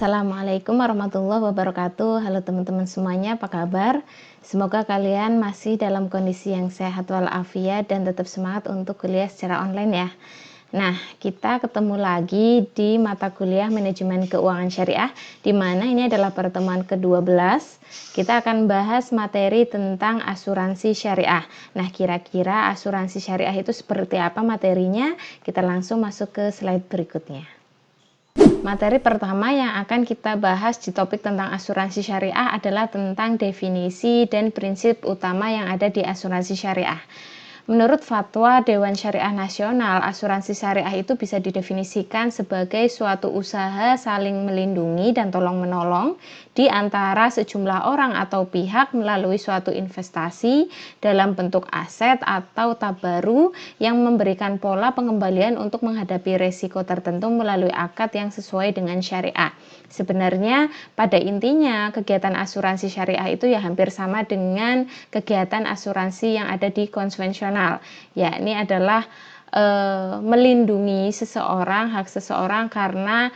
Assalamualaikum warahmatullahi wabarakatuh. Halo teman-teman semuanya, apa kabar? Semoga kalian masih dalam kondisi yang sehat walafiat dan tetap semangat untuk kuliah secara online ya. Nah, kita ketemu lagi di mata kuliah Manajemen Keuangan Syariah, di mana ini adalah pertemuan ke-12. Kita akan bahas materi tentang asuransi syariah. Nah, kira-kira asuransi syariah itu seperti apa materinya? Kita langsung masuk ke slide berikutnya. Materi pertama yang akan kita bahas di topik tentang asuransi syariah adalah tentang definisi dan prinsip utama yang ada di asuransi syariah. Menurut Fatwa Dewan Syariah Nasional, asuransi syariah itu bisa didefinisikan sebagai suatu usaha saling melindungi dan tolong-menolong di antara sejumlah orang atau pihak melalui suatu investasi dalam bentuk aset atau tabaru yang memberikan pola pengembalian untuk menghadapi risiko tertentu melalui akad yang sesuai dengan syariah. Sebenarnya pada intinya kegiatan asuransi syariah itu ya hampir sama dengan kegiatan asuransi yang ada di konvensional, yakni adalah melindungi seseorang, hak seseorang karena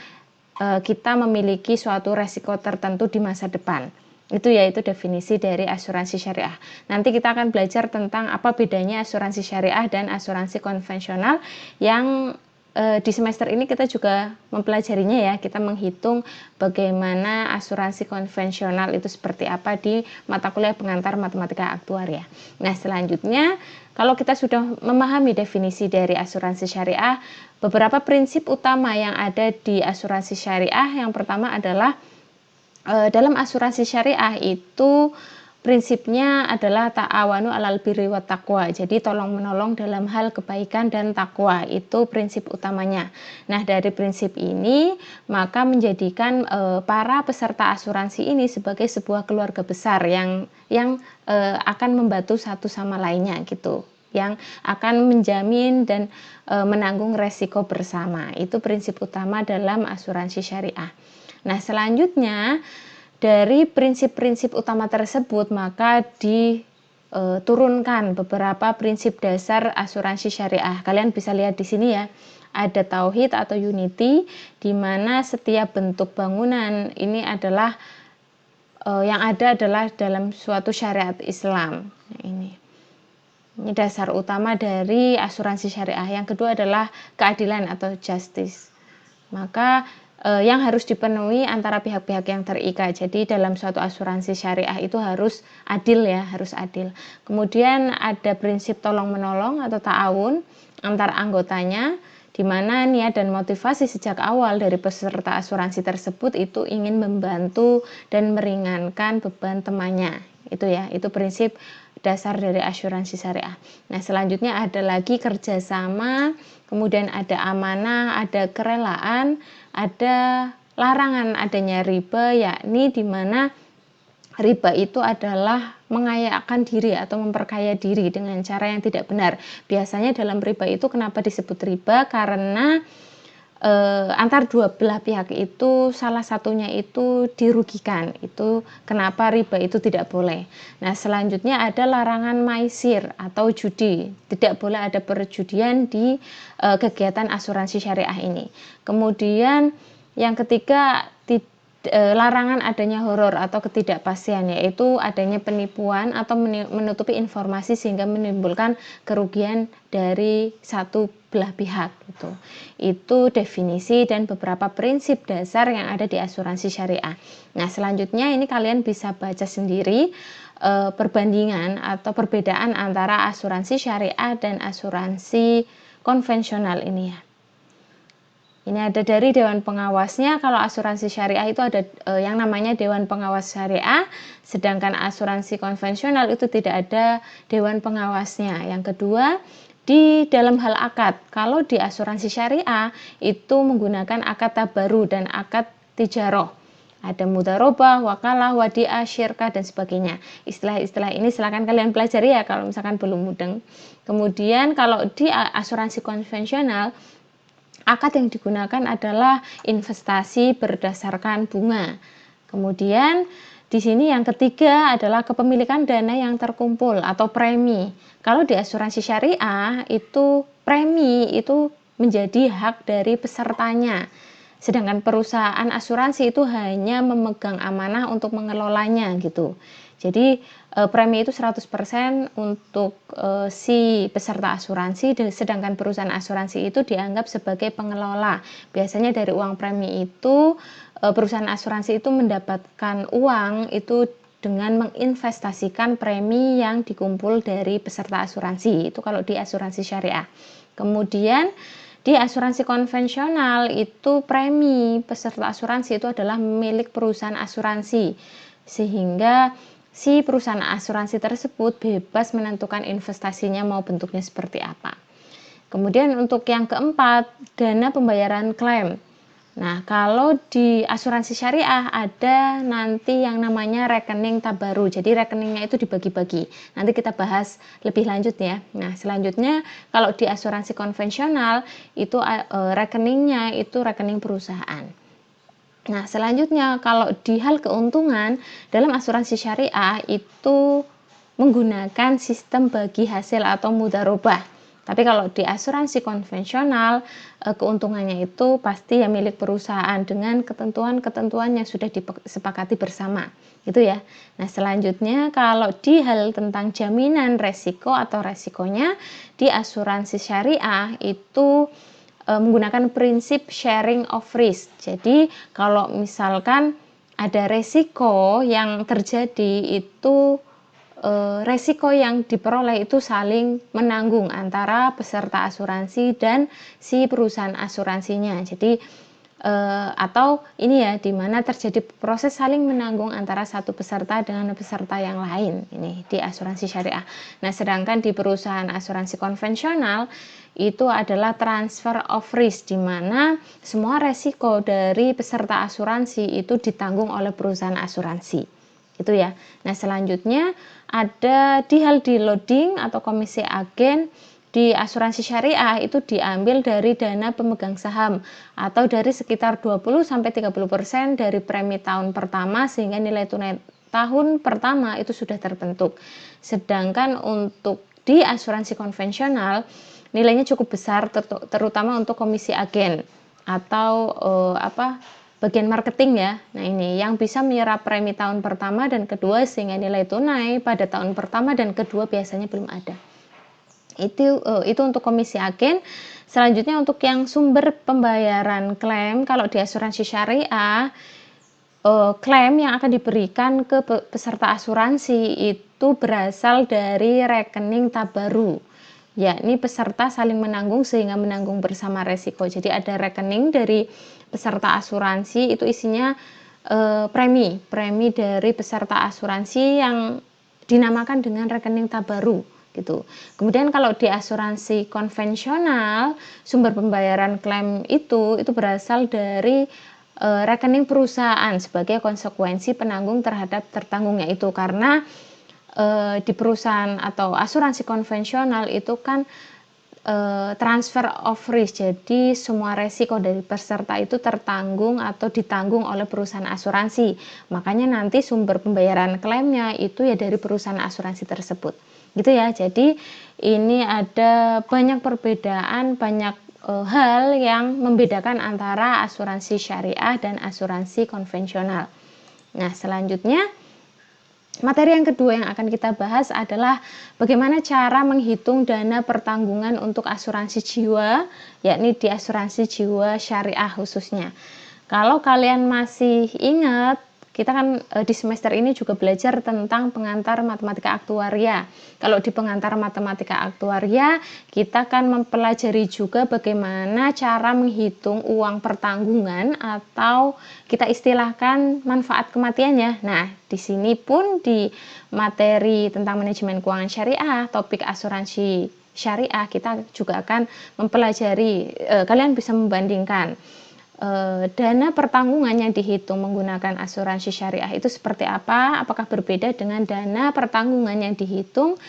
kita memiliki suatu resiko tertentu di masa depan. Itu yaitu definisi dari asuransi syariah. Nanti kita akan belajar tentang apa bedanya asuransi syariah dan asuransi konvensional yang di semester ini kita juga mempelajarinya ya. Kita menghitung bagaimana asuransi konvensional itu seperti apa di mata kuliah pengantar matematika aktuaria. Nah, selanjutnya kalau kita sudah memahami definisi dari asuransi syariah, beberapa prinsip utama yang ada di asuransi syariah yang pertama adalah dalam asuransi syariah itu prinsipnya adalah ta'awanu 'alal birri wat taqwa. Jadi tolong menolong dalam hal kebaikan dan takwa, itu prinsip utamanya. Nah, dari prinsip ini maka menjadikan para peserta asuransi ini sebagai sebuah keluarga besar yang akan membantu satu sama lainnya gitu, yang akan menjamin dan menanggung resiko bersama. Itu prinsip utama dalam asuransi syariah. Nah, selanjutnya dari prinsip-prinsip utama tersebut maka diturunkan beberapa prinsip dasar asuransi syariah. Kalian bisa lihat di sini ya. Ada tauhid atau unity, di mana setiap bentuk bangunan ini adalah yang ada adalah dalam suatu syariat Islam. Nah, ini dasar utama dari asuransi syariah. Yang kedua adalah keadilan atau justice. Maka yang harus dipenuhi antara pihak-pihak yang terikat. Jadi dalam suatu asuransi syariah itu harus adil ya, harus adil. Kemudian ada prinsip tolong-menolong atau ta'awun antar anggotanya, di mana niat dan motivasi sejak awal dari peserta asuransi tersebut itu ingin membantu dan meringankan beban temannya. Itu ya, itu prinsip dasar dari asuransi syariah. Nah, selanjutnya ada lagi kerjasama, kemudian ada amanah, ada kerelaan, ada larangan adanya riba, yakni di mana riba itu adalah mengayakan diri atau memperkaya diri dengan cara yang tidak benar. Biasanya dalam riba itu kenapa disebut riba? Karena antar dua belah pihak itu salah satunya itu dirugikan. Itu kenapa riba itu tidak boleh. Nah, selanjutnya ada larangan maisir atau judi. Tidak boleh ada perjudian di kegiatan asuransi syariah ini. Kemudian yang ketiga, larangan adanya horor atau ketidakpastian, yaitu adanya penipuan atau menutupi informasi sehingga menimbulkan kerugian dari satu belah pihak. Itu definisi dan beberapa prinsip dasar yang ada di asuransi syariah. Nah, selanjutnya ini kalian bisa baca sendiri perbandingan atau perbedaan antara asuransi syariah dan asuransi konvensional ini ya. Ini ada dari Dewan Pengawasnya. Kalau asuransi syariah itu ada yang namanya Dewan Pengawas Syariah, sedangkan asuransi konvensional itu tidak ada Dewan Pengawasnya. Yang kedua, di dalam hal akad, kalau di asuransi syariah itu menggunakan akad tabaru dan akad tijaroh. Ada mudharabah, wakalah, wadiah, syirkah, dan sebagainya. Istilah-istilah ini silakan kalian pelajari ya kalau misalkan belum mudeng. Kemudian kalau di asuransi konvensional, akad yang digunakan adalah investasi berdasarkan bunga. Kemudian di sini yang ketiga adalah kepemilikan dana yang terkumpul atau premi. Kalau di asuransi syariah itu premi itu menjadi hak dari pesertanya. Sedangkan perusahaan asuransi itu hanya memegang amanah untuk mengelolanya gitu. Jadi premi itu 100% untuk si peserta asuransi, sedangkan perusahaan asuransi itu dianggap sebagai pengelola. Biasanya dari uang premi itu perusahaan asuransi itu mendapatkan uang itu dengan menginvestasikan premi yang dikumpul dari peserta asuransi. Itu kalau di asuransi syariah. Kemudian di asuransi konvensional itu premi peserta asuransi itu adalah milik perusahaan asuransi, sehingga si perusahaan asuransi tersebut bebas menentukan investasinya mau bentuknya seperti apa. Kemudian untuk yang keempat, dana pembayaran klaim. Nah, kalau di asuransi syariah ada nanti yang namanya rekening tabaru. Jadi rekeningnya itu dibagi-bagi. Nanti kita bahas lebih lanjut ya. Nah, selanjutnya kalau di asuransi konvensional itu rekeningnya itu rekening perusahaan. Nah, selanjutnya kalau di hal keuntungan dalam asuransi syariah itu menggunakan sistem bagi hasil atau mudharabah. Tapi kalau di asuransi konvensional keuntungannya itu pasti ya milik perusahaan dengan ketentuan-ketentuan yang sudah disepakati bersama. Gitu ya. Nah, selanjutnya kalau di hal tentang jaminan resiko atau resikonya di asuransi syariah itu menggunakan prinsip sharing of risk. Jadi kalau misalkan ada resiko yang terjadi itu resiko yang diperoleh itu saling menanggung antara peserta asuransi dan si perusahaan asuransinya. Jadi atau ini ya di mana terjadi proses saling menanggung antara satu peserta dengan peserta yang lain ini di asuransi syariah. Nah, sedangkan di perusahaan asuransi konvensional itu adalah transfer of risk di mana semua resiko dari peserta asuransi itu ditanggung oleh perusahaan asuransi. Itu ya. Nah, selanjutnya ada di hal di loading atau komisi agen di asuransi syariah itu diambil dari dana pemegang saham atau dari sekitar 20-30% dari premi tahun pertama sehingga nilai tunai tahun pertama itu sudah terbentuk. Sedangkan untuk di asuransi konvensional nilainya cukup besar terutama untuk komisi agen atau bagian marketing ya. Nah, ini yang bisa menyerap premi tahun pertama dan kedua sehingga nilai tunai pada tahun pertama dan kedua biasanya belum ada. Itu untuk komisi agen. Selanjutnya untuk yang sumber pembayaran klaim, kalau di asuransi syariah klaim yang akan diberikan ke peserta asuransi itu berasal dari rekening tabaru, yakni peserta saling menanggung sehingga menanggung bersama resiko. Jadi ada rekening dari peserta asuransi itu isinya premi dari peserta asuransi yang dinamakan dengan rekening tabaru gitu. Kemudian kalau di asuransi konvensional sumber pembayaran klaim itu berasal dari rekening perusahaan sebagai konsekuensi penanggung terhadap tertanggungnya itu, karena di perusahaan atau asuransi konvensional itu kan transfer of risk, jadi semua resiko dari peserta itu tertanggung atau ditanggung oleh perusahaan asuransi, makanya nanti sumber pembayaran klaimnya itu ya dari perusahaan asuransi tersebut gitu ya. Jadi ini ada banyak perbedaan, banyak hal yang membedakan antara asuransi syariah dan asuransi konvensional. Nah, selanjutnya materi yang kedua yang akan kita bahas adalah bagaimana cara menghitung dana pertanggungan untuk asuransi jiwa, yakni di asuransi jiwa syariah khususnya. Kalau kalian masih ingat, kita kan di semester ini juga belajar tentang pengantar matematika aktuaria. Kalau di pengantar matematika aktuaria, kita kan mempelajari juga bagaimana cara menghitung uang pertanggungan atau kita istilahkan manfaat kematiannya. Nah, di sini pun di materi tentang manajemen keuangan syariah, topik asuransi syariah, kita juga akan mempelajari, kalian bisa membandingkan dana pertanggungan yang dihitung menggunakan asuransi syariah itu seperti apa, apakah berbeda dengan dana pertanggungan yang dihitung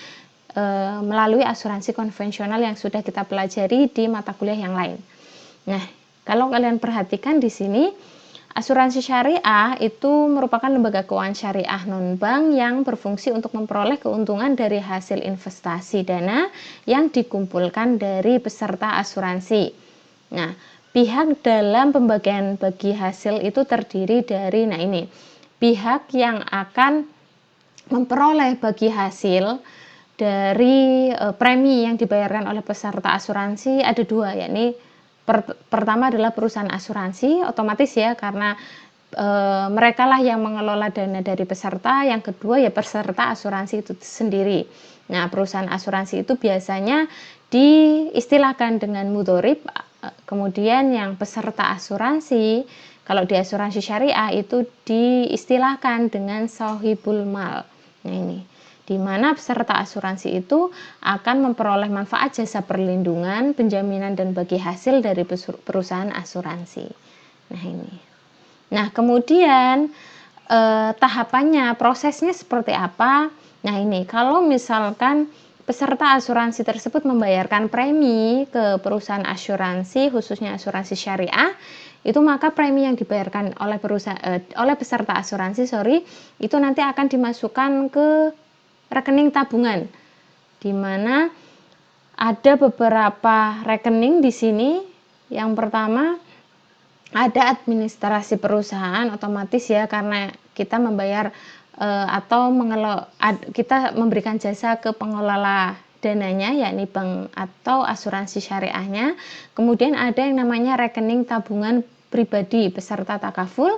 melalui asuransi konvensional yang sudah kita pelajari di mata kuliah yang lain. Nah, kalau kalian perhatikan di sini, asuransi syariah itu merupakan lembaga keuangan syariah non-bank yang berfungsi untuk memperoleh keuntungan dari hasil investasi dana yang dikumpulkan dari peserta asuransi. Nah, pihak dalam pembagian bagi hasil itu terdiri dari, nah ini, pihak yang akan memperoleh bagi hasil dari premi yang dibayarkan oleh peserta asuransi ada dua, yakni pertama adalah perusahaan asuransi, otomatis ya, karena mereka lah yang mengelola dana dari peserta. Yang kedua ya peserta asuransi itu sendiri. Nah, perusahaan asuransi itu biasanya diistilahkan dengan mudhorib, kemudian yang peserta asuransi, kalau di asuransi syariah itu diistilahkan dengan sohibul mal. Nah ini, di mana peserta asuransi itu akan memperoleh manfaat jasa perlindungan, penjaminan, dan bagi hasil dari perusahaan asuransi. Nah ini. Nah kemudian tahapannya, prosesnya seperti apa? Nah ini, kalau misalkan peserta asuransi tersebut membayarkan premi ke perusahaan asuransi, khususnya asuransi syariah, itu maka premi yang dibayarkan oleh oleh peserta asuransi, itu nanti akan dimasukkan ke rekening tabungan, di mana ada beberapa rekening di sini. Yang pertama ada administrasi perusahaan, otomatis ya, karena kita membayar atau kita memberikan jasa ke pengelola dananya, yakni bank atau asuransi syariahnya. Kemudian ada yang namanya rekening tabungan pribadi peserta takaful.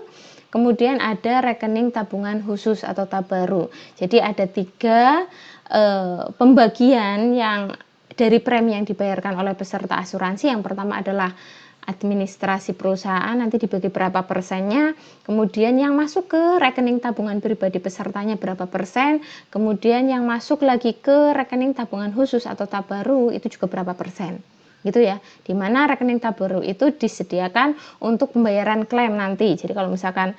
Kemudian ada rekening tabungan khusus atau tabaru. Jadi ada tiga pembagian yang dari premi yang dibayarkan oleh peserta asuransi. Yang pertama adalah administrasi perusahaan, nanti dibagi berapa persennya, kemudian yang masuk ke rekening tabungan pribadi pesertanya berapa persen, kemudian yang masuk lagi ke rekening tabungan khusus atau tabaru itu juga berapa persen, gitu ya. Dimana rekening tabaru itu disediakan untuk pembayaran klaim nanti. Jadi kalau misalkan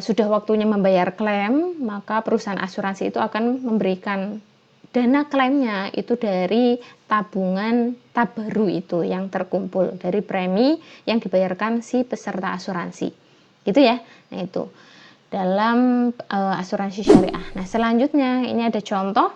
sudah waktunya membayar klaim, maka perusahaan asuransi itu akan memberikan dana klaimnya itu dari tabungan tabaru itu yang terkumpul dari premi yang dibayarkan si peserta asuransi, gitu ya. Nah itu dalam asuransi syariah. Nah selanjutnya ini ada contoh.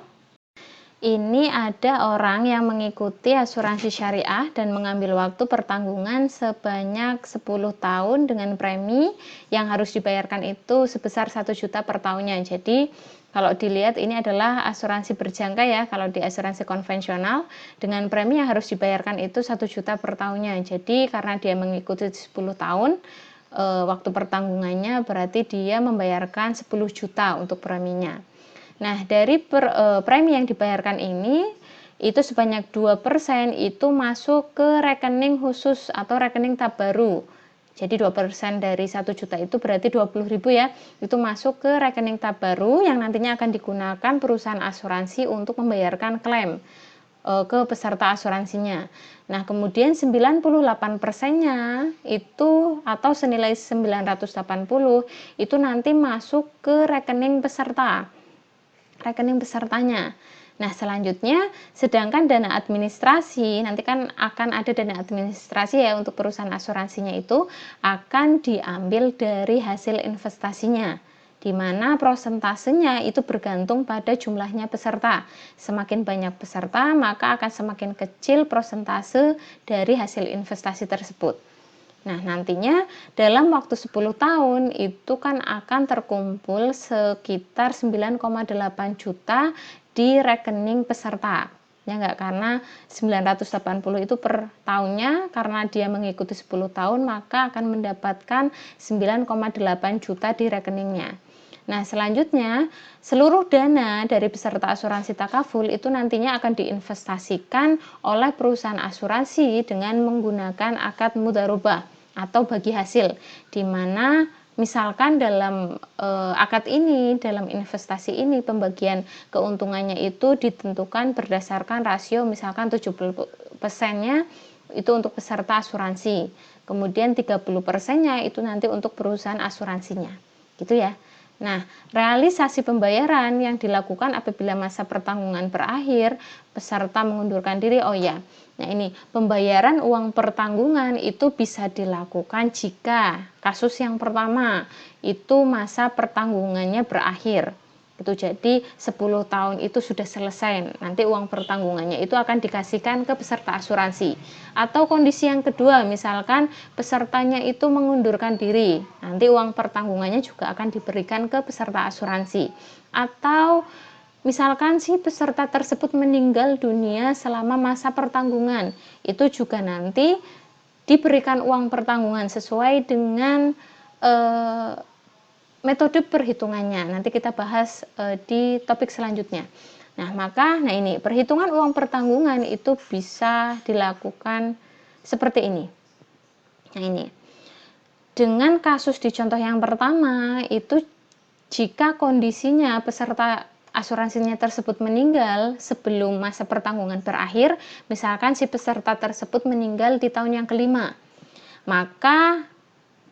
Ini ada orang yang mengikuti asuransi syariah dan mengambil waktu pertanggungan sebanyak 10 tahun dengan premi yang harus dibayarkan itu sebesar 1 juta per tahunnya. Jadi kalau dilihat ini adalah asuransi berjangka ya, kalau di asuransi konvensional dengan premi yang harus dibayarkan itu 1 juta per tahunnya. Jadi karena dia mengikuti 10 tahun, waktu pertanggungannya berarti dia membayarkan 10 juta untuk preminya. Nah, dari premi yang dibayarkan ini, itu sebanyak 2% itu masuk ke rekening khusus atau rekening tabaru. Jadi 2% dari 1 juta itu berarti 20.000 ya, itu masuk ke rekening tabaru yang nantinya akan digunakan perusahaan asuransi untuk membayarkan klaim ke peserta asuransinya. Nah, kemudian 98%-nya itu atau senilai 980 itu nanti masuk ke rekening pesertanya. Nah, selanjutnya sedangkan dana administrasi, nanti kan akan ada dana administrasi ya untuk perusahaan asuransinya itu akan diambil dari hasil investasinya, di mana prosentasenya itu bergantung pada jumlahnya peserta. Semakin banyak peserta, maka akan semakin kecil prosentase dari hasil investasi tersebut. Nah, nantinya dalam waktu 10 tahun itu kan akan terkumpul sekitar 9,8 juta di rekening peserta. Ya enggak, karena 980 itu per tahunnya, karena dia mengikuti 10 tahun maka akan mendapatkan 9,8 juta di rekeningnya. Nah, selanjutnya seluruh dana dari peserta asuransi takaful itu nantinya akan diinvestasikan oleh perusahaan asuransi dengan menggunakan akad mudharabah atau bagi hasil, di mana misalkan dalam akad ini, dalam investasi ini, pembagian keuntungannya itu ditentukan berdasarkan rasio, misalkan 70%-nya itu untuk peserta asuransi, kemudian 30%-nya itu nanti untuk perusahaan asuransinya, gitu ya. Nah, realisasi pembayaran yang dilakukan apabila masa pertanggungan berakhir, peserta mengundurkan diri. Oh ya, nah ini pembayaran uang pertanggungan itu bisa dilakukan jika kasus yang pertama itu masa pertanggungannya berakhir. Itu jadi 10 tahun itu sudah selesai. Nanti uang pertanggungannya itu akan dikasihkan ke peserta asuransi. Atau kondisi yang kedua, misalkan pesertanya itu mengundurkan diri. Nanti uang pertanggungannya juga akan diberikan ke peserta asuransi. Atau misalkan si peserta tersebut meninggal dunia selama masa pertanggungan. Itu juga nanti diberikan uang pertanggungan sesuai dengan metode perhitungannya. Nanti kita bahas di topik selanjutnya. Nah ini perhitungan uang pertanggungan itu bisa dilakukan seperti ini. Nah ini, dengan kasus di contoh yang pertama itu jika kondisinya peserta asuransinya tersebut meninggal sebelum masa pertanggungan berakhir, misalkan si peserta tersebut meninggal di tahun yang kelima, maka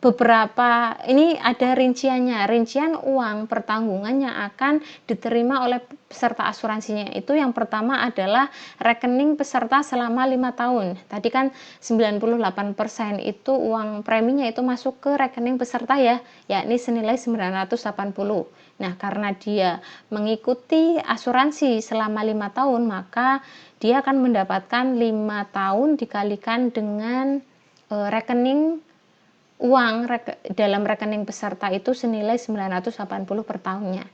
beberapa ini ada rincian uang pertanggungan yang akan diterima oleh peserta asuransinya. Itu yang pertama adalah rekening peserta selama 5 tahun. Tadi kan 98% itu uang preminya itu masuk ke rekening peserta ya, yakni senilai 980. Nah, karena dia mengikuti asuransi selama 5 tahun, maka dia akan mendapatkan 5 tahun dikalikan dengan rekening uang dalam rekening peserta itu senilai 980 per tahunnya.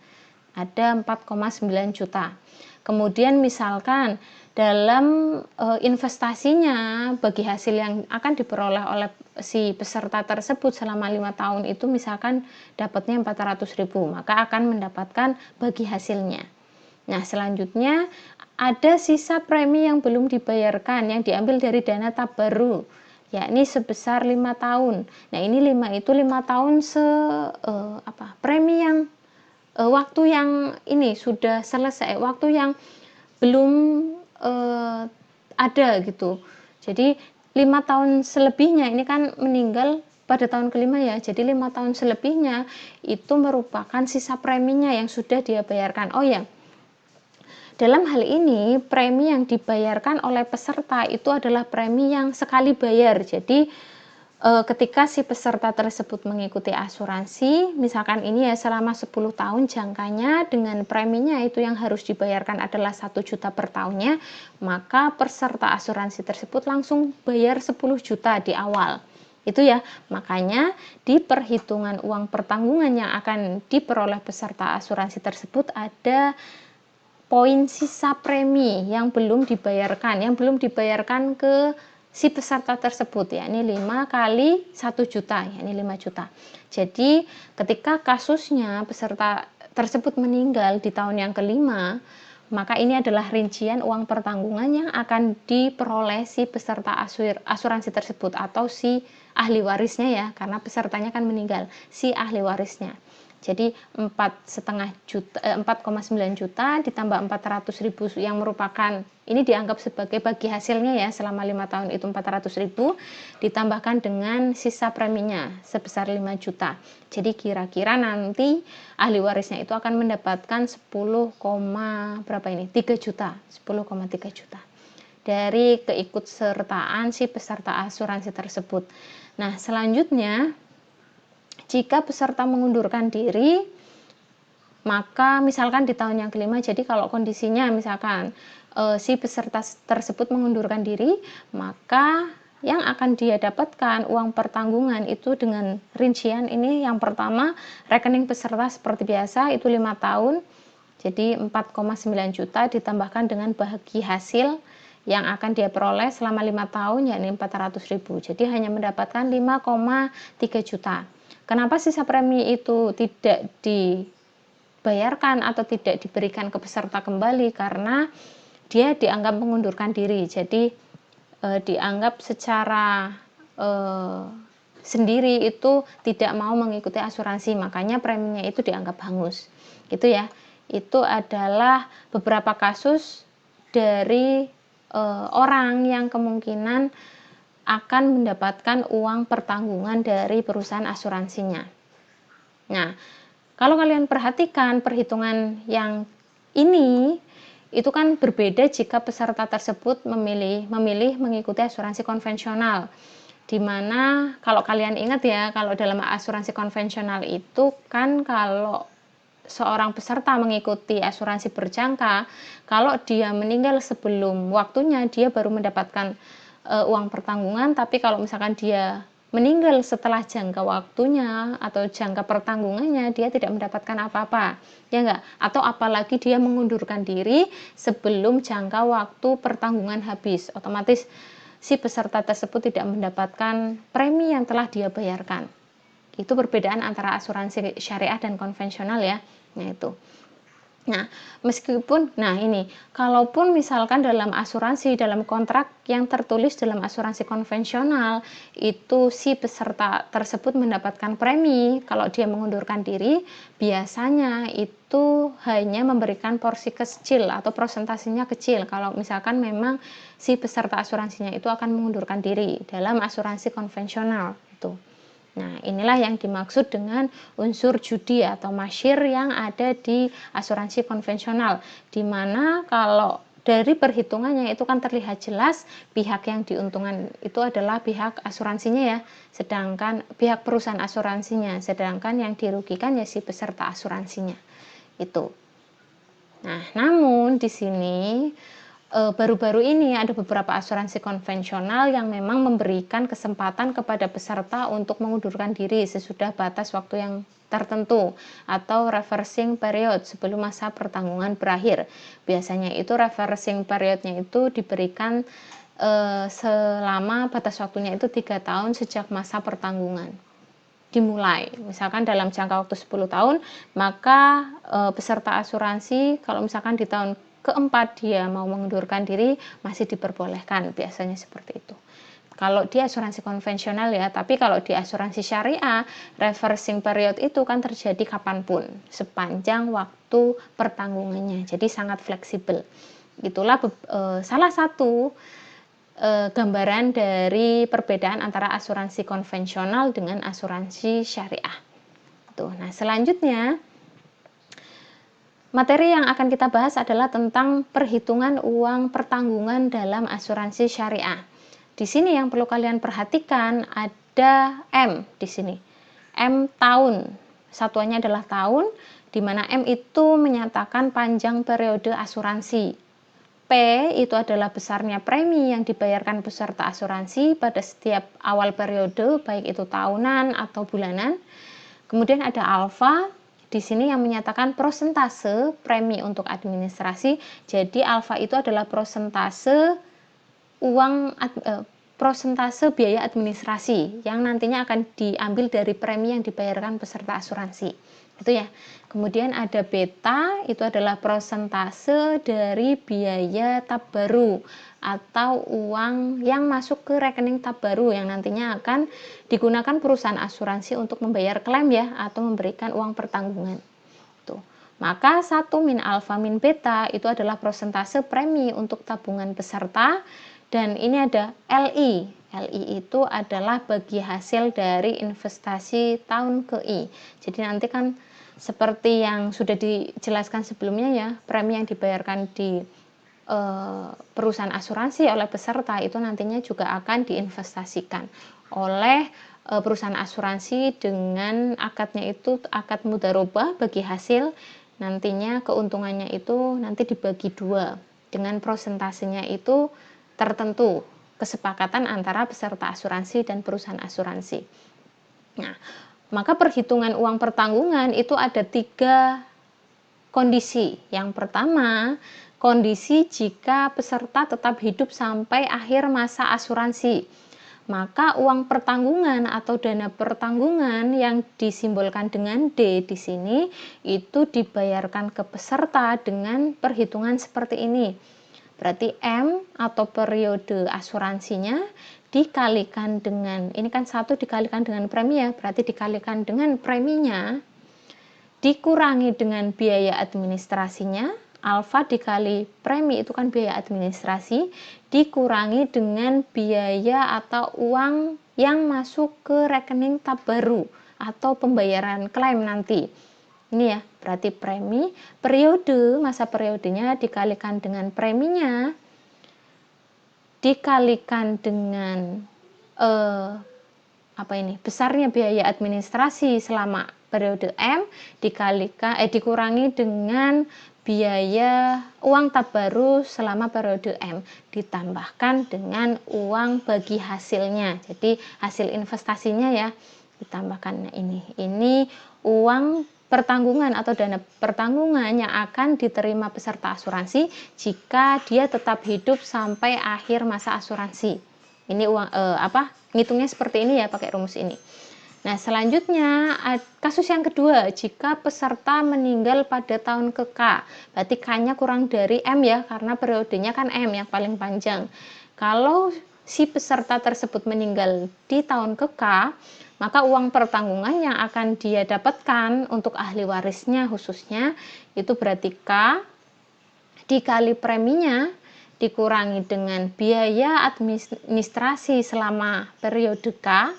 Ada 4,9 juta. Kemudian misalkan dalam investasinya bagi hasil yang akan diperoleh oleh si peserta tersebut selama 5 tahun itu misalkan dapatnya 400.000, maka akan mendapatkan bagi hasilnya. Nah, selanjutnya ada sisa premi yang belum dibayarkan yang diambil dari dana tabaru, yakni sebesar 5 tahun. Nah, ini 5 tahun premi yang waktu yang ini sudah selesai, waktu yang belum ada gitu. Jadi 5 tahun selebihnya ini kan meninggal pada tahun kelima ya. Jadi 5 tahun selebihnya itu merupakan sisa preminya yang sudah dia bayarkan. Oh ya, dalam hal ini, premi yang dibayarkan oleh peserta itu adalah premi yang sekali bayar. Jadi, ketika si peserta tersebut mengikuti asuransi, misalkan ini ya selama 10 tahun jangkanya dengan preminya itu yang harus dibayarkan adalah 1 juta per tahunnya, maka peserta asuransi tersebut langsung bayar 10 juta di awal. Itu ya, makanya di perhitungan uang pertanggungan yang akan diperoleh peserta asuransi tersebut ada poin sisa premi yang belum dibayarkan ke si peserta tersebut, yakni 5 kali 1 juta, yakni 5 juta. Jadi ketika kasusnya peserta tersebut meninggal di tahun yang kelima, maka ini adalah rincian uang pertanggungan yang akan diperoleh si peserta asuransi tersebut atau si ahli warisnya ya, karena pesertanya kan meninggal, si ahli warisnya. Jadi 4,9 juta ditambah 400.000 yang merupakan ini dianggap sebagai bagi hasilnya ya, selama 5 tahun itu 400.000 ditambahkan dengan sisa preminya sebesar 5 juta. Jadi kira-kira nanti ahli warisnya itu akan mendapatkan 3 juta, 10,3 juta dari keikutsertaan si peserta asuransi tersebut. Nah, selanjutnya jika peserta mengundurkan diri, maka misalkan di tahun yang kelima, jadi kalau kondisinya misalkan si peserta tersebut mengundurkan diri, maka yang akan dia dapatkan uang pertanggungan itu dengan rincian ini. Yang pertama, rekening peserta seperti biasa itu 5 tahun, jadi 4,9 juta ditambahkan dengan bagi hasil yang akan dia peroleh selama 5 tahun, yakni 400.000. Jadi hanya mendapatkan 5,3 juta. Kenapa sisa premi itu tidak dibayarkan atau tidak diberikan ke peserta kembali? Karena dia dianggap mengundurkan diri. Jadi dianggap secara sendiri itu tidak mau mengikuti asuransi, makanya preminya itu dianggap hangus. Gitu ya. Itu adalah beberapa kasus dari orang yang kemungkinan akan mendapatkan uang pertanggungan dari perusahaan asuransinya. Nah, kalau kalian perhatikan perhitungan yang ini, itu kan berbeda jika peserta tersebut memilih mengikuti asuransi konvensional. Di mana kalau kalian ingat ya, kalau dalam asuransi konvensional itu kan kalau seorang peserta mengikuti asuransi berjangka, kalau dia meninggal sebelum waktunya, dia baru mendapatkan uang pertanggungan. Tapi kalau misalkan dia meninggal setelah jangka waktunya atau jangka pertanggungannya, dia tidak mendapatkan apa-apa, ya enggak? Atau apalagi dia mengundurkan diri sebelum jangka waktu pertanggungan habis, otomatis si peserta tersebut tidak mendapatkan premi yang telah dia bayarkan. Itu perbedaan antara asuransi syariah dan konvensional ya. Nah itu. Nah, kalaupun misalkan dalam asuransi, dalam kontrak yang tertulis dalam asuransi konvensional, itu si peserta tersebut mendapatkan premi kalau dia mengundurkan diri, biasanya itu hanya memberikan porsi kecil atau persentasenya kecil kalau misalkan memang si peserta asuransinya itu akan mengundurkan diri dalam asuransi konvensional itu. Nah, inilah yang dimaksud dengan unsur judi atau masyir yang ada di asuransi konvensional, di mana kalau dari perhitungannya itu kan terlihat jelas pihak yang diuntungkan itu adalah pihak asuransinya ya, sedangkan pihak perusahaan asuransinya, sedangkan yang dirugikan ya si peserta asuransinya itu. Nah, namun di sini baru-baru ini ada beberapa asuransi konvensional yang memang memberikan kesempatan kepada peserta untuk mengundurkan diri sesudah batas waktu yang tertentu atau reversing period sebelum masa pertanggungan berakhir. Biasanya itu reversing periodnya itu diberikan selama batas waktunya itu 3 tahun sejak masa pertanggungan dimulai. Misalkan dalam jangka waktu 10 tahun, maka peserta asuransi kalau misalkan di tahun keempat dia mau mengundurkan diri masih diperbolehkan, biasanya seperti itu. Kalau di asuransi konvensional ya, tapi kalau di asuransi syariah, reversing period itu kan terjadi kapanpun, sepanjang waktu pertanggungannya, jadi sangat fleksibel. Itulah salah satu gambaran dari perbedaan antara asuransi konvensional dengan asuransi syariah. Nah, selanjutnya materi yang akan kita bahas adalah tentang perhitungan uang pertanggungan dalam asuransi syariah. Di sini yang perlu kalian perhatikan ada M di sini. M tahun. Satuannya adalah tahun, di mana M itu menyatakan panjang periode asuransi. P itu adalah besarnya premi yang dibayarkan peserta asuransi pada setiap awal periode, baik itu tahunan atau bulanan. Kemudian ada alfa. Di sini yang menyatakan prosentase premi untuk administrasi. Jadi alfa itu adalah prosentase prosentase biaya administrasi yang nantinya akan diambil dari premi yang dibayarkan peserta asuransi. Itu ya. Kemudian ada beta, itu adalah prosentase dari biaya tab baru atau uang yang masuk ke rekening tab baru yang nantinya akan digunakan perusahaan asuransi untuk membayar klaim ya, atau memberikan uang pertanggungan. Tuh. Maka 1 min alfa min beta itu adalah persentase premi untuk tabungan peserta, dan ini ada LI. LI itu adalah bagi hasil dari investasi tahun ke I. Jadi nanti kan seperti yang sudah dijelaskan sebelumnya ya, premi yang dibayarkan di perusahaan asuransi oleh peserta itu nantinya juga akan diinvestasikan oleh perusahaan asuransi dengan akadnya itu akad mudharabah bagi hasil, nantinya keuntungannya itu nanti dibagi 2 dengan prosentasenya itu tertentu, kesepakatan antara peserta asuransi dan perusahaan asuransi. Nah, maka perhitungan uang pertanggungan itu ada 3 kondisi. Yang pertama, kondisi jika peserta tetap hidup sampai akhir masa asuransi. Maka uang pertanggungan atau dana pertanggungan yang disimbolkan dengan D di sini itu dibayarkan ke peserta dengan perhitungan seperti ini. Berarti M atau periode asuransinya dikalikan dengan, ini kan 1 dikalikan dengan premi ya, berarti dikalikan dengan preminya dikurangi dengan biaya administrasinya, alfa dikali premi itu kan biaya administrasi, dikurangi dengan biaya atau uang yang masuk ke rekening tab baru atau pembayaran klaim nanti. Ini ya, berarti premi, periode, masa periodenya dikalikan dengan preminya, dikalikan dengan besarnya biaya administrasi selama periode M dikurangi dengan biaya uang tabaru selama periode M ditambahkan dengan uang bagi hasilnya. Jadi hasil investasinya ya ditambahkan. Ini uang pertanggungan atau dana pertanggungan yang akan diterima peserta asuransi jika dia tetap hidup sampai akhir masa asuransi. Ini uang ngitungnya seperti ini ya, pakai rumus ini. Nah, selanjutnya kasus yang kedua, jika peserta meninggal pada tahun ke-K, berarti K-nya kurang dari M ya, karena periodenya kan M yang paling panjang. Kalau si peserta tersebut meninggal di tahun ke-K, maka uang pertanggungan yang akan dia dapatkan untuk ahli warisnya khususnya, itu berarti K dikali preminya dikurangi dengan biaya administrasi selama periode K,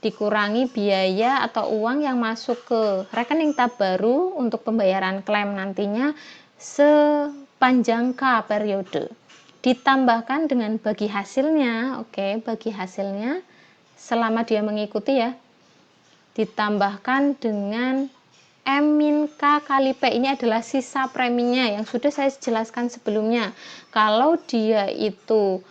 dikurangi biaya atau uang yang masuk ke rekening tabaru untuk pembayaran klaim nantinya sepanjang K periode. Ditambahkan dengan bagi hasilnya, bagi hasilnya selama dia mengikuti ya. Ditambahkan dengan M-K kali P, ini adalah sisa preminya yang sudah saya jelaskan sebelumnya. Kalau dia itu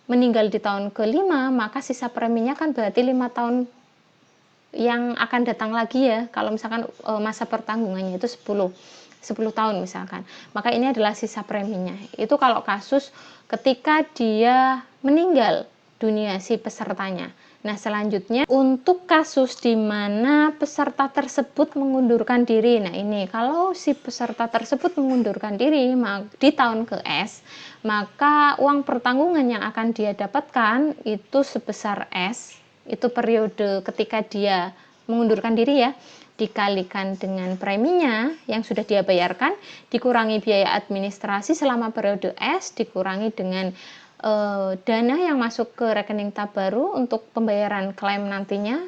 meninggal di tahun ke-5, maka sisa preminya kan berarti 5 tahun yang akan datang lagi ya. Kalau misalkan masa pertanggungannya itu 10 tahun misalkan, maka ini adalah sisa preminya. Itu kalau kasus ketika dia meninggal dunia si pesertanya. Nah, selanjutnya untuk kasus di mana peserta tersebut mengundurkan diri. Nah, ini kalau si peserta tersebut mengundurkan diri di tahun ke-S, maka uang pertanggungan yang akan dia dapatkan itu sebesar S, itu periode ketika dia mengundurkan diri ya, dikalikan dengan preminya yang sudah dia bayarkan, dikurangi biaya administrasi selama periode S, dikurangi dengan dana yang masuk ke rekening tabaru untuk pembayaran klaim nantinya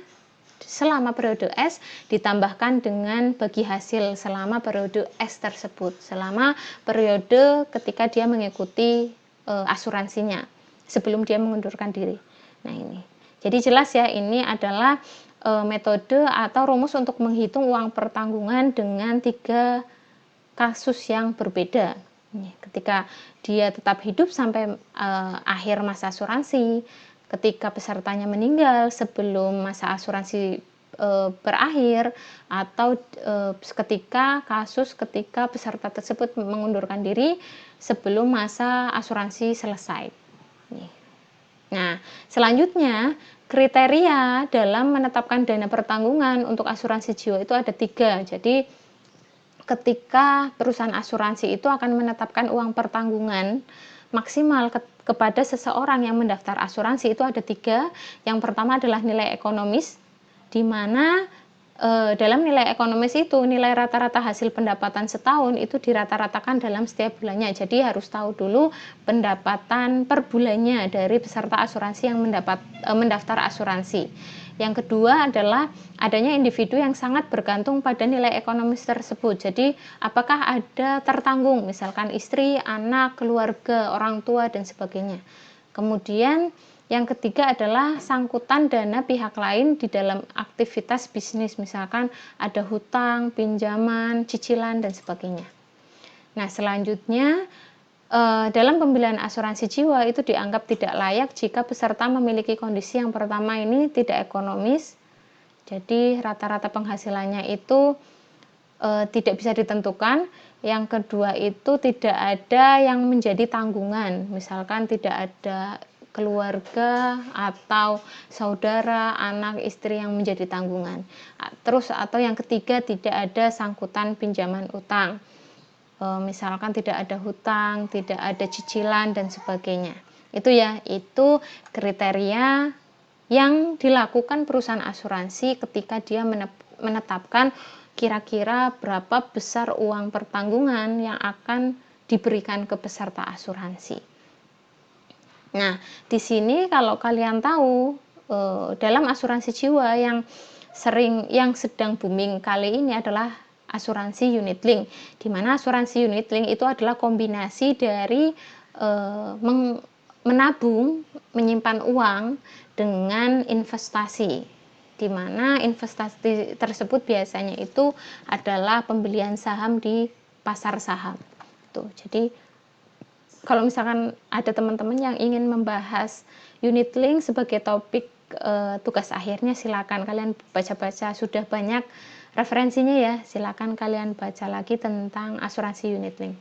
selama periode S, ditambahkan dengan bagi hasil selama periode S tersebut, selama periode ketika dia mengikuti asuransinya sebelum dia mengundurkan diri. Nah, ini jadi jelas ya, ini adalah metode atau rumus untuk menghitung uang pertanggungan dengan 3 kasus yang berbeda. Ketika dia tetap hidup sampai akhir masa asuransi, ketika pesertanya meninggal sebelum masa asuransi berakhir, atau ketika peserta tersebut mengundurkan diri sebelum masa asuransi selesai. Nah, selanjutnya kriteria dalam menetapkan dana pertanggungan untuk asuransi jiwa itu ada 3. Jadi ketika perusahaan asuransi itu akan menetapkan uang pertanggungan maksimal kepada seseorang yang mendaftar asuransi itu ada 3. Yang pertama adalah nilai ekonomis, di mana dalam nilai ekonomis itu nilai rata-rata hasil pendapatan setahun itu dirata-ratakan dalam setiap bulannya. Jadi harus tahu dulu pendapatan per bulannya dari peserta asuransi yang mendaftar asuransi. Yang kedua adalah adanya individu yang sangat bergantung pada nilai ekonomis tersebut. Jadi apakah ada tertanggung, misalkan istri, anak, keluarga, orang tua, dan sebagainya. Kemudian yang ketiga adalah sangkutan dana pihak lain di dalam aktivitas bisnis, misalkan ada hutang, pinjaman, cicilan, dan sebagainya. Nah, selanjutnya dalam pembelian asuransi jiwa itu dianggap tidak layak jika peserta memiliki kondisi yang pertama ini tidak ekonomis. Jadi rata-rata penghasilannya itu tidak bisa ditentukan. Yang kedua itu tidak ada yang menjadi tanggungan, misalkan tidak ada keluarga atau saudara, anak, istri yang menjadi tanggungan. Terus atau yang ketiga tidak ada sangkutan pinjaman utang. Misalkan tidak ada hutang, tidak ada cicilan, dan sebagainya. Itu kriteria yang dilakukan perusahaan asuransi ketika dia menetapkan kira-kira berapa besar uang pertanggungan yang akan diberikan ke peserta asuransi. Nah, di sini kalau kalian tahu dalam asuransi jiwa yang sedang booming kali ini adalah asuransi unit link, di mana asuransi unit link itu adalah kombinasi dari menabung, menyimpan uang dengan investasi. di mana investasi tersebut biasanya itu adalah pembelian saham di pasar saham. Tuh, jadi kalau misalkan ada teman-teman yang ingin membahas unit link sebagai topik tugas akhirnya, silakan kalian baca-baca, sudah banyak referensinya ya, silakan kalian baca lagi tentang asuransi unit link.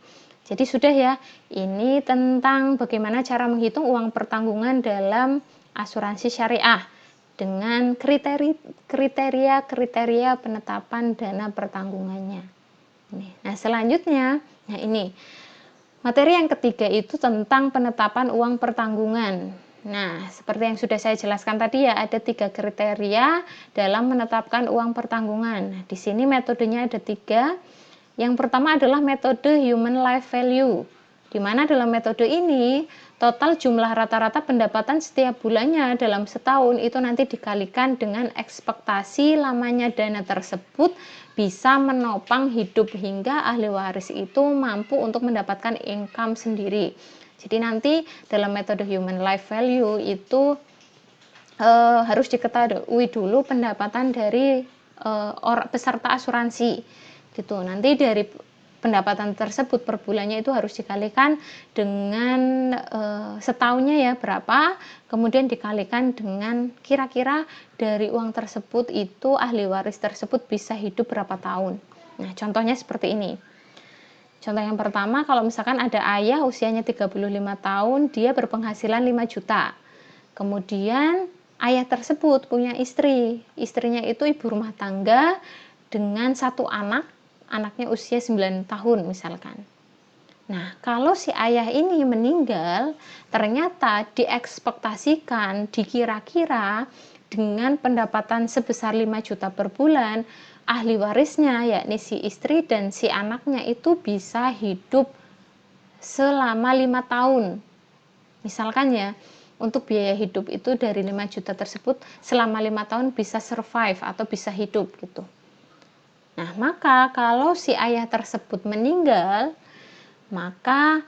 Jadi sudah ya, ini tentang bagaimana cara menghitung uang pertanggungan dalam asuransi syariah dengan kriteria penetapan dana pertanggungannya. Nah, selanjutnya, nah ini materi yang ketiga itu tentang penetapan uang pertanggungan. Nah, seperti yang sudah saya jelaskan tadi ya, ada 3 kriteria dalam menetapkan uang pertanggungan. Nah, di sini metodenya ada 3. Yang pertama adalah metode human life value, di mana dalam metode ini total jumlah rata-rata pendapatan setiap bulannya dalam setahun itu nanti dikalikan dengan ekspektasi lamanya dana tersebut bisa menopang hidup hingga ahli waris itu mampu untuk mendapatkan income sendiri. Jadi nanti dalam metode human life value itu harus diketahui dulu pendapatan dari peserta asuransi gitu. Nanti dari pendapatan tersebut per bulannya itu harus dikalikan dengan setahunnya ya berapa, kemudian dikalikan dengan kira-kira dari uang tersebut itu ahli waris tersebut bisa hidup berapa tahun. Nah, contohnya seperti ini. Contoh yang pertama, kalau misalkan ada ayah usianya 35 tahun, dia berpenghasilan 5 juta. Kemudian ayah tersebut punya istri, istrinya itu ibu rumah tangga dengan 1 anak, anaknya usia 9 tahun misalkan. Nah, kalau si ayah ini meninggal, ternyata diekspektasikan, dikira-kira dengan pendapatan sebesar 5 juta per bulan, ahli warisnya yakni si istri dan si anaknya itu bisa hidup selama 5 tahun. Misalkan ya, untuk biaya hidup itu dari 5 juta tersebut selama 5 tahun bisa survive atau bisa hidup gitu. Nah, maka kalau si ayah tersebut meninggal, maka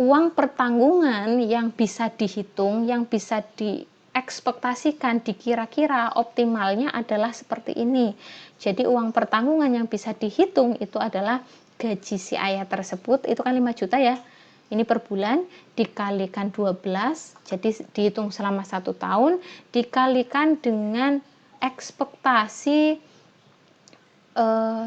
uang pertanggungan yang bisa dihitung, yang bisa diekspektasikan, dikira-kira optimalnya adalah seperti ini. Jadi uang pertanggungan yang bisa dihitung itu adalah gaji si ayah tersebut, itu kan 5 juta ya. Ini per bulan dikalikan 12, jadi dihitung selama 1 tahun, dikalikan dengan ekspektasi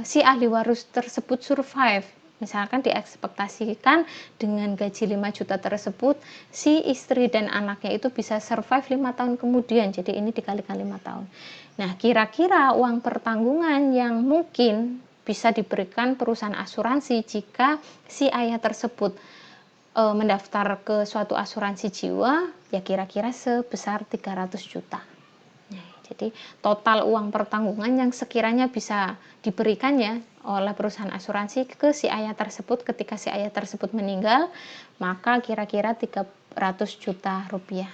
si ahli waris tersebut survive. Misalkan diekspektasikan dengan gaji 5 juta tersebut, si istri dan anaknya itu bisa survive 5 tahun kemudian. Jadi ini dikalikan 5 tahun. Nah, kira-kira uang pertanggungan yang mungkin bisa diberikan perusahaan asuransi jika si ayah tersebut mendaftar ke suatu asuransi jiwa, ya kira-kira sebesar 300 juta. Jadi total uang pertanggungan yang sekiranya bisa diberikan ya oleh perusahaan asuransi ke si ayah tersebut ketika si ayah tersebut meninggal, maka kira-kira 300 juta rupiah.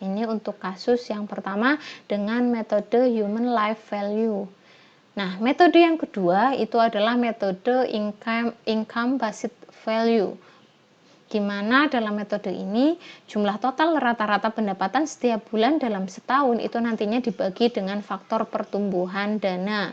Ini untuk kasus yang pertama dengan metode human life value. Nah, metode yang kedua itu adalah metode income based value. Di mana dalam metode ini jumlah total rata-rata pendapatan setiap bulan dalam setahun itu nantinya dibagi dengan faktor pertumbuhan dana.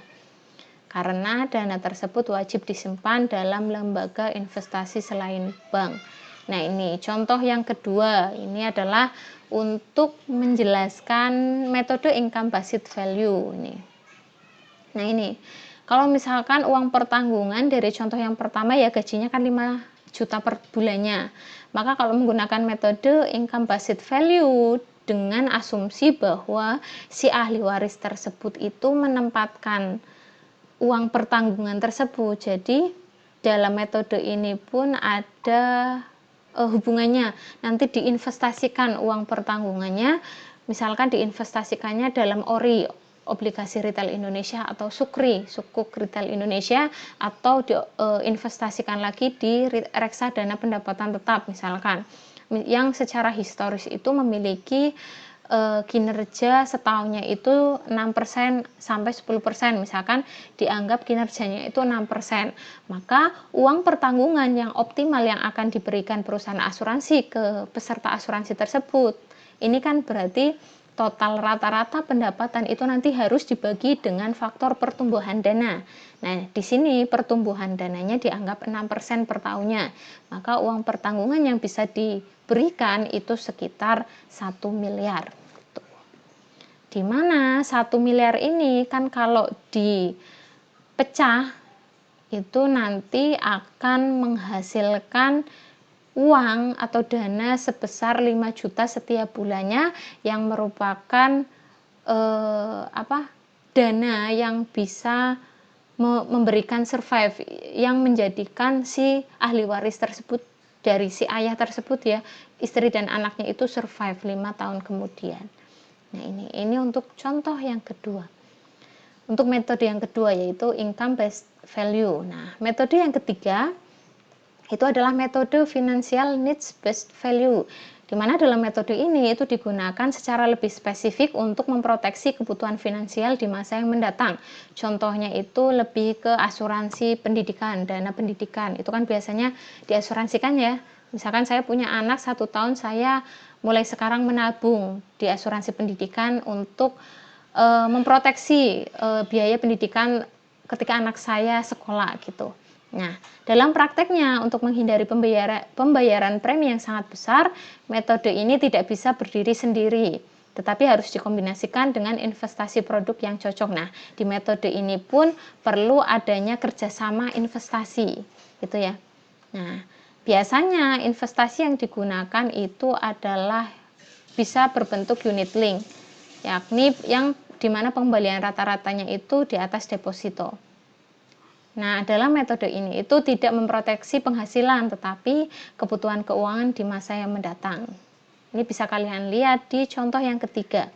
Karena dana tersebut wajib disimpan dalam lembaga investasi selain bank. Nah, ini contoh yang kedua, ini adalah untuk menjelaskan metode income based value ini. Nah, ini kalau misalkan uang pertanggungan dari contoh yang pertama ya gajinya kan 5 juta per bulannya. Maka kalau menggunakan metode income based value dengan asumsi bahwa si ahli waris tersebut itu menempatkan uang pertanggungan tersebut. Jadi dalam metode ini pun ada hubungannya. Nanti diinvestasikan uang pertanggungannya, misalkan diinvestasikannya dalam ORI, obligasi retail Indonesia, atau Sukri, Sukuk Retail Indonesia, atau diinvestasikan lagi di reksadana pendapatan tetap misalkan, yang secara historis itu memiliki kinerja setahunnya itu 6% sampai 10%, misalkan dianggap kinerjanya itu 6%, maka uang pertanggungan yang optimal yang akan diberikan perusahaan asuransi ke peserta asuransi tersebut, ini kan berarti total rata-rata pendapatan itu nanti harus dibagi dengan faktor pertumbuhan dana. Nah, di sini pertumbuhan dananya dianggap 6% per tahunnya. Maka uang pertanggungan yang bisa diberikan itu sekitar 1 miliar. Di mana 1 miliar ini kan kalau dipecah itu nanti akan menghasilkan uang atau dana sebesar 5 juta setiap bulannya, yang merupakan dana yang bisa memberikan survive, yang menjadikan si ahli waris tersebut, dari si ayah tersebut ya, istri dan anaknya itu survive 5 tahun kemudian. Nah, ini untuk contoh yang kedua. Untuk metode yang kedua yaitu income based value. Nah, metode yang ketiga itu adalah metode financial needs based value, di mana dalam metode ini itu digunakan secara lebih spesifik untuk memproteksi kebutuhan finansial di masa yang mendatang. Contohnya itu lebih ke asuransi pendidikan, dana pendidikan. Itu kan biasanya diasuransikan ya. Misalkan saya punya anak 1 tahun, saya mulai sekarang menabung di asuransi pendidikan untuk memproteksi biaya pendidikan ketika anak saya sekolah gitu. Nah, dalam prakteknya untuk menghindari pembayaran premi yang sangat besar, metode ini tidak bisa berdiri sendiri, tetapi harus dikombinasikan dengan investasi produk yang cocok. Nah, di metode ini pun perlu adanya kerjasama investasi, gitu ya. Nah, biasanya investasi yang digunakan itu adalah bisa berbentuk unit link, yakni yang dimana pengembalian rata-ratanya itu di atas deposito. Nah, dalam metode ini itu tidak memproteksi penghasilan, tetapi kebutuhan keuangan di masa yang mendatang. Ini bisa kalian lihat di contoh yang ketiga.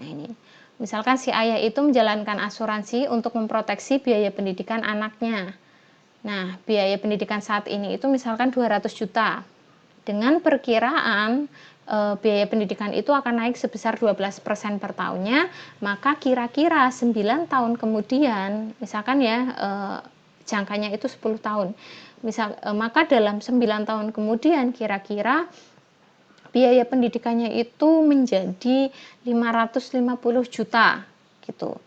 Nah, ini misalkan si ayah itu menjalankan asuransi untuk memproteksi biaya pendidikan anaknya. Nah, biaya pendidikan saat ini itu misalkan 200 juta. Dengan perkiraan biaya pendidikan itu akan naik sebesar 12% per tahunnya, maka kira-kira 9 tahun kemudian, misalkan ya jangkanya itu 10 tahun, maka dalam 9 tahun kemudian kira-kira biaya pendidikannya itu menjadi 550 juta gitu.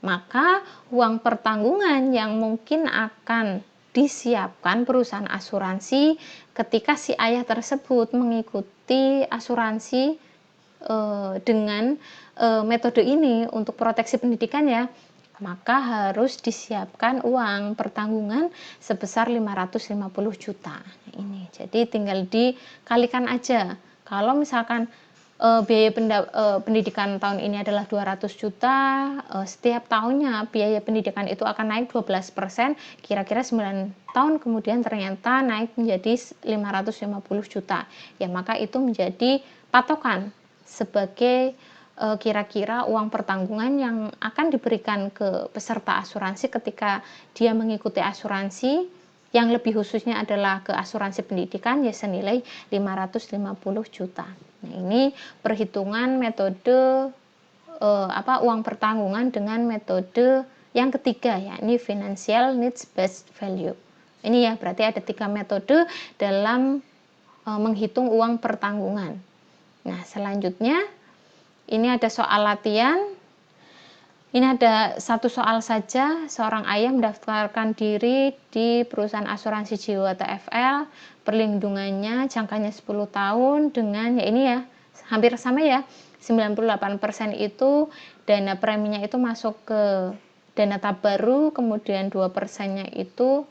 Maka uang pertanggungan yang mungkin akan disiapkan perusahaan asuransi ketika si ayah tersebut mengikuti asuransi dengan metode ini untuk proteksi pendidikan ya, maka harus disiapkan uang pertanggungan sebesar 550 juta. Ini jadi tinggal dikalikan aja. Kalau misalkan biaya pendidikan tahun ini adalah 200 juta, setiap tahunnya biaya pendidikan itu akan naik 12%, kira-kira 9 tahun kemudian ternyata naik menjadi 550 juta. Ya, maka itu menjadi patokan sebagai kira-kira uang pertanggungan yang akan diberikan ke peserta asuransi ketika dia mengikuti asuransi, yang lebih khususnya adalah ke asuransi pendidikan, ya senilai 550 juta. Nah, ini perhitungan metode uang pertanggungan dengan metode yang ketiga, yakni financial needs based value. Ini ya, berarti ada 3 metode dalam menghitung uang pertanggungan. Nah, selanjutnya ini ada soal latihan. Ini ada satu soal saja. Seorang ayah mendaftarkan diri di perusahaan asuransi jiwa TFL, perlindungannya jangkanya 10 tahun dengan ya ini ya, hampir sama ya, 98% itu dana preminya itu masuk ke dana tabaru, kemudian 2%-nya itu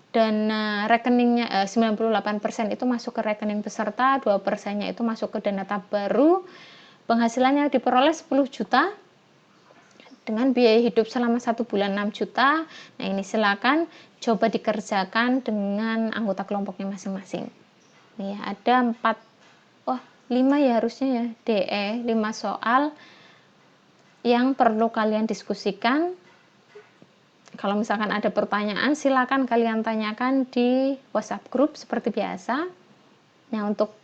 dana rekeningnya 98% itu masuk ke rekening peserta, 2%-nya itu masuk ke dana tabaru. Penghasilannya diperoleh 10 juta dengan biaya hidup selama 1 bulan 6 juta. Nah, ini silakan coba dikerjakan dengan anggota kelompoknya masing-masing. Nih, ada 5 ya harusnya ya, DE 5 soal yang perlu kalian diskusikan. Kalau misalkan ada pertanyaan, silakan kalian tanyakan di WhatsApp group seperti biasa. Nah, untuk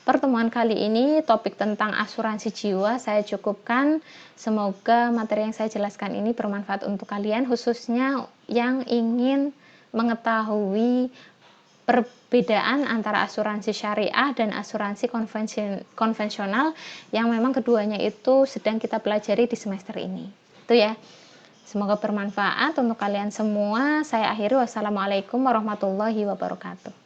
pertemuan kali ini topik tentang asuransi jiwa saya cukupkan. Semoga materi yang saya jelaskan ini bermanfaat untuk kalian, khususnya yang ingin mengetahui perbedaan antara asuransi syariah dan asuransi konvensional yang memang keduanya itu sedang kita pelajari di semester ini. Itu ya. Semoga bermanfaat untuk kalian semua. Saya akhiri, wassalamualaikum warahmatullahi wabarakatuh.